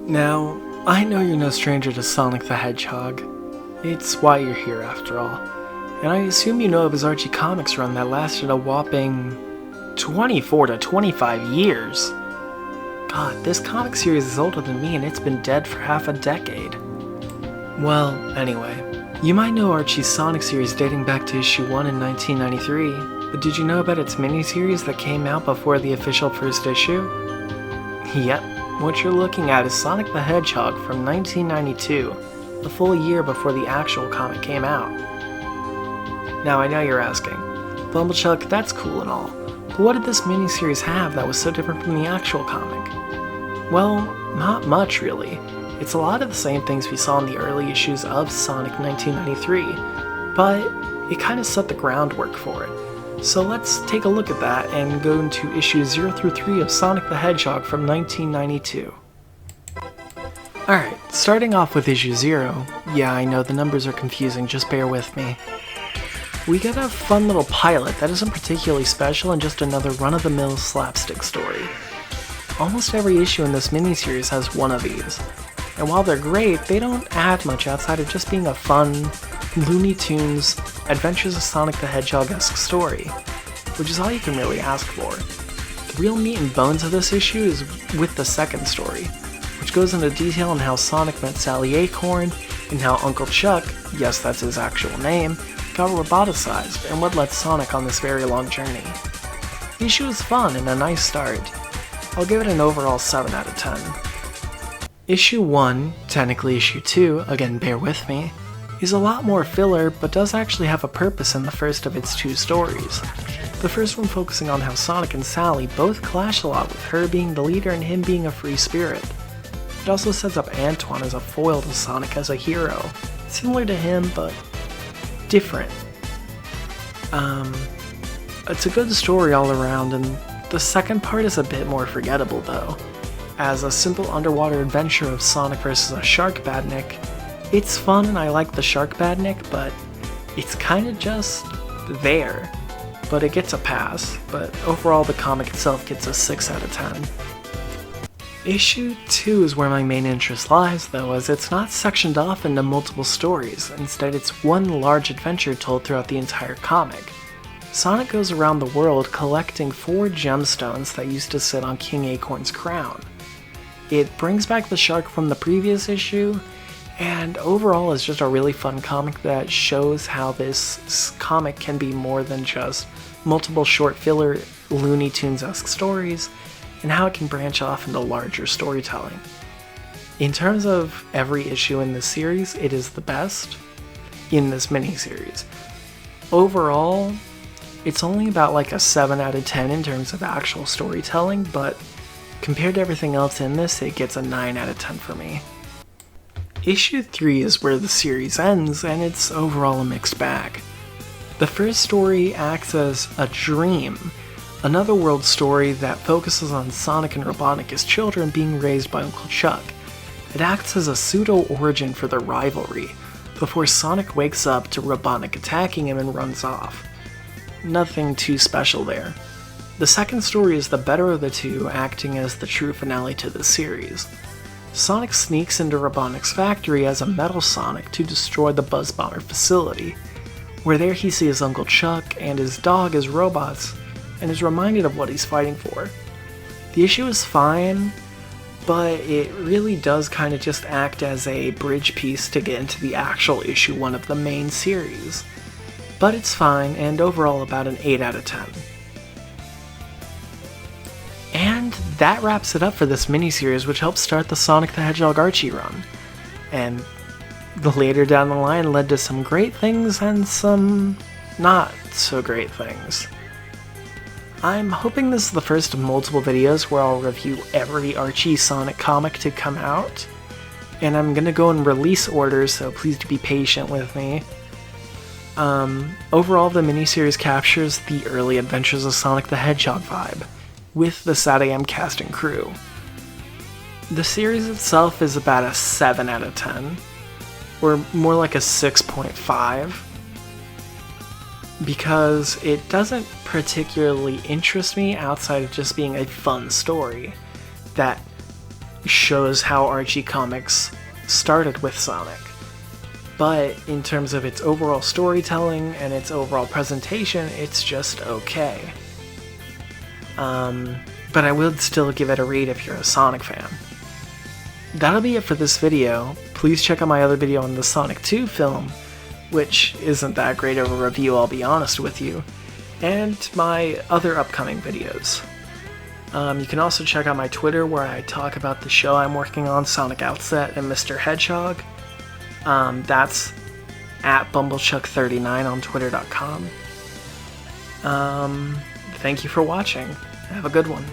Now, I know you're no stranger to Sonic the Hedgehog. It's why you're here after all. And I assume you know of his Archie comics run that lasted a whopping 24 to 25 years. God, this comic series is older than me and it's been dead for half a decade. Well, anyway, you might know Archie's Sonic series dating back to issue 1 in 1993, but did you know about its miniseries that came out before the official first issue? Yep, what you're looking at is Sonic the Hedgehog from 1992, a full year before the actual comic came out. Now I know you're asking, Bumblechuck, that's cool and all, but what did this miniseries have that was so different from the actual comic? Well, not much really. It's a lot of the same things we saw in the early issues of Sonic 1993, but it kind of set the groundwork for it. So let's take a look at that and go into issues 0 through 3 of Sonic the Hedgehog from 1992. Alright, starting off with issue 0, yeah I know the numbers are confusing, just bear with me. We get a fun little pilot that isn't particularly special and just another run-of-the-mill slapstick story. Almost every issue in this miniseries has one of these, and while they're great, they don't add much outside of just being a fun, Looney Tunes, Adventures of Sonic the Hedgehog-esque story, which is all you can really ask for. The real meat and bones of this issue is with the second story, which goes into detail on how Sonic met Sally Acorn, and how Uncle Chuck, yes that's his actual name, got roboticized and what led Sonic on this very long journey. The issue is fun and a nice start. I'll give it an overall 7 out of 10. Issue 1, technically issue 2, again bear with me, is a lot more filler but does actually have a purpose in the first of its 2 stories. The first one focusing on how Sonic and Sally both clash a lot with her being the leader and him being a free spirit. It also sets up Antoine as a foil to Sonic as a hero, similar to him but different. It's a good story all around, and the second part is a bit more forgettable though. As a simple underwater adventure of Sonic vs. a Shark Badnik, it's fun and I like the Shark Badnik, but it's kinda just there. But it gets a pass, but overall the comic itself gets a 6 out of 10. Issue 2 is where my main interest lies though, as it's not sectioned off into multiple stories, instead it's one large adventure told throughout the entire comic. Sonic goes around the world collecting 4 gemstones that used to sit on King Acorn's crown. It brings back the shark from the previous issue, and overall is just a really fun comic that shows how this comic can be more than just multiple short filler Looney Tunes-esque stories, and how it can branch off into larger storytelling. In terms of every issue in this series, it is the best in this miniseries. Overall, it's only about like a 7 out of 10 in terms of actual storytelling, but compared to everything else in this, it gets a 9 out of 10 for me. Issue 3 is where the series ends, and it's overall a mixed bag. The first story acts as a dream, another world story that focuses on Sonic and Robotnik as children being raised by Uncle Chuck. It acts as a pseudo-origin for their rivalry, before Sonic wakes up to Robotnik attacking him and runs off. Nothing too special there. The second story is the better of the two, acting as the true finale to the series. Sonic sneaks into Robotnik's factory as a Metal Sonic to destroy the Buzz Bomber facility, where there he sees Uncle Chuck and his dog as robots, and is reminded of what he's fighting for. The issue is fine, but it really does kind of just act as a bridge piece to get into the actual issue 1 of the main series. But it's fine, and overall about an 8 out of 10. And that wraps it up for this miniseries, which helped start the Sonic the Hedgehog Archie run. And later down the line led to some great things and some not so great things. I'm hoping this is the first of multiple videos where I'll review every Archie Sonic comic to come out, and I'm gonna go in release order, so please be patient with me. Overall, the miniseries captures the early Adventures of Sonic the Hedgehog vibe, with the SatAM cast and crew. The series itself is about a 7 out of 10, or more like a 6.5. Because it doesn't particularly interest me outside of just being a fun story that shows how Archie comics started with Sonic. But in terms of its overall storytelling and its overall presentation, it's just okay. But I would still give it a read if you're a Sonic fan. That'll be it for this video. Please check out my other video on the Sonic 2 film, which isn't that great of a review, I'll be honest with you, and my other upcoming videos. You can also check out my Twitter, where I talk about the show I'm working on, Sonic Outset and Mr. Hedgehog. That's at bumblechuck39 on twitter.com. Thank you for watching. Have a good one.